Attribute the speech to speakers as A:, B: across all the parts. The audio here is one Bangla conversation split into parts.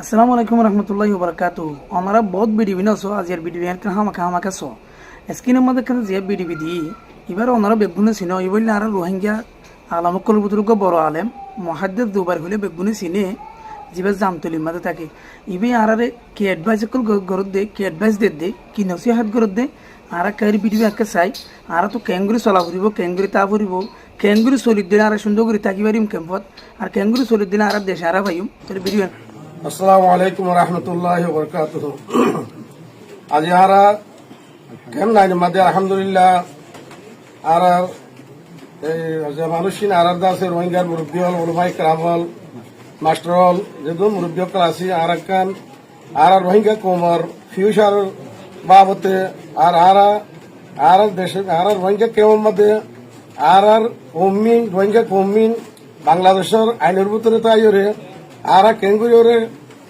A: আসসালামু আলাইকুম রহমতুল্লাহি ওবরাকাতু। আমরা বহুত বিডিবি নছো আজির বিডিবি একটা হামাকা ছো স্ক্রিনের মধ্যে কিন্তু যে বিডিবি দি এবার ওনারা বেগুনে চিনো এই বললে আর রোহিঙ্গা আলামকল বুজুর্গ বড় আলেম মহাদ্দের দুবার হলে বেগুনে চিনে যেবার জামতলির মাঝে থাকে ইবি আরারে কি অ্যাডভাইস কল গরত দে কি অ্যাডভাইস দে কি নসিহাত গরত দে আর কারি বিডিবি একটা চাই আর তো ক্যাঙ্গুরি চলা ফুরিব ক্যাঙ্গুরি তা ফুরিব ক্যাঙ্গুরি চলির দিন আর সুন্দর করে থাকি পারিম ক্যাম্পত আর ক্যাঙ্গুরি চলির দিন আর দেশে আর ভাইম তাহলে বিডিবি
B: আসসালামু আলাইকুম রহমতুল্লাহি ওবরকাতুহু। আজি হারা কেম নাই মাদে আলহামদুলিল্লাহ আর এই যে মানুষিন আরার দাসে রোহিঙ্গার মুরব্বী হল ওলমাই কেরাম হল মাস্টার হল যেহেতু মুরব্বী হল আছে আর কান আর রোহিঙ্গা কোমর ফিউচার বাবতে আর দেশে আর রোহিঙ্গা কেমন মধ্যে আর কমিন রোহিঙ্গা কমিন বাংলাদেশের আইনের ভিতরে তাই আর কেঙ্গুরি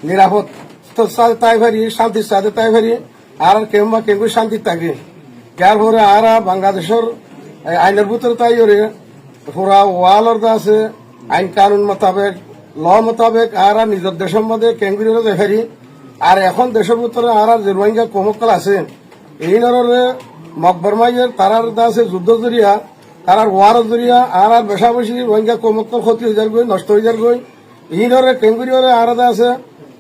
B: নিরাপদ তাই ভারি শান্তির সাথে তাই ভারি আর কেঙ্গুরি শান্তি থাকে যার পরে আর বাংলাদেশের আইনের ভিতরে তাই পুরা ওয়ালর আছে আইন কানুন মোতাবেক ল মোতাবেক আর নিজের দেশের মধ্যে কেঙ্গুরি দেখারি আর এখন দেশের ভিতরে আর যে রোহিঙ্গা কমকল আছে এই নরে মকবর মাইয়ের তারার আছে যুদ্ধ জরিয়া তারার ওয়ার জরিয়া আর বেশা বেশি রোহিঙ্গা কমকল ক্ষতি হয়ে যার গই নষ্ট হয়ে যার গই ইনরে কেঙ্গুরি আলাদা আছে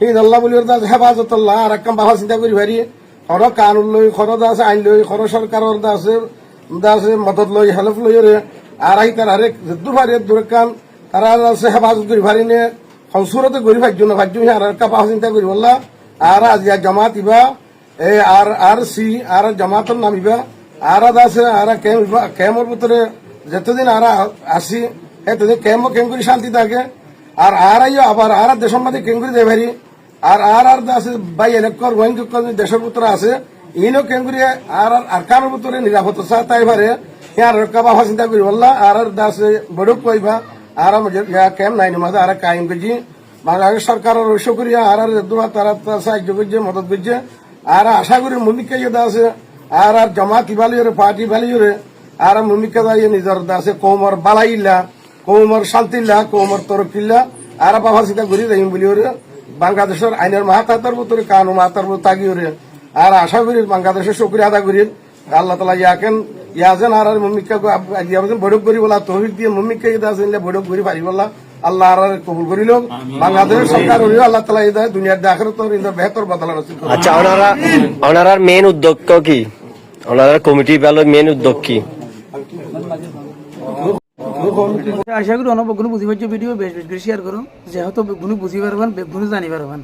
B: ঈদ আল্লাহ বলি হেফাজতুল্লাহ আর একদম বাবা চিন্তা করি ভারি খর কানুন লই খর আছে আইন লই খর সরকারের আছে মদত লই হেল্প লই আর আই তার আরেক দুভারি দূরকান তারা আছে হেফাজত করি ভারি নে সংসুরতে গরি ভাজ্য না ভাজ্য আর একটা বাবা চিন্তা করি বললা আর আজ জামাত ইবা এই আর সি আর জামাতের নাম ইবা আর আছে আর কেমর ভিতরে যতদিন আর আসি এতদিন কেম করি শান্তি থাকে আর আবার আর দেশের মধ্যে কেঙ্গুরি দেয় ভারি আর আছে বাই এনেকর রোহিঙ্গা দেশের ভিতরে আছে ইনো কেঙ্গুরি আর কারোর ভিতরে নিরাপত্তা তাই ভারে আর বাবা চিন্তা করি বললা আর আছে বড় কইবা আর কেম নাই মাঝে আর কায়েম করছি বাংলাদেশ সরকারের ঐশ্য করিয়া আর তারা সাহায্য করছে মদত করছে আর আশা করি ভূমিকা ইয়ে আছে আর জামাত ইবালিওরে পার্টি বালিওরে আর ভূমিকা দাঁড়িয়ে নিজের আছে কৌমর বালাইল্লা কৌমর শান্তিল্লা কৌমর তরফিল্লা আর বাবা চিন্তা করি রহিম বলি ওরে বাংলাদেশের আইনের মাহাতার ভিতরে কানু মাহাতার ভিতরে তাগি ওরে আর আশা করি বাংলাদেশের শুক্রিয়া আদা করি আল্লাহ তালা ইয়াকেন ইয়াজেন আর ভূমিকা বৈঠক করি বলা তহবিক দিয়ে ভূমিকা ইদা আছে বৈঠক করি পারি বলা আল্লাহ আর কবুল করিল বাংলাদেশের সরকার হইল আল্লাহ তালা ইদা দুনিয়ার দেখার তো বেহতর বদলা নসিব করুন।
C: আচ্ছা ওনারা মেন উদ্যোগ কি ওনারা কমিটি পেল মেন উদ্যোগ কি
A: আশা করি অনেক বেগুনি বুঝি পাচ্ছ ভিডিও বেশ বেশ করে শেয়ার করুন যেহেতু বেগুনি বুঝি পারবেন বেগুনি জানি পারবেন।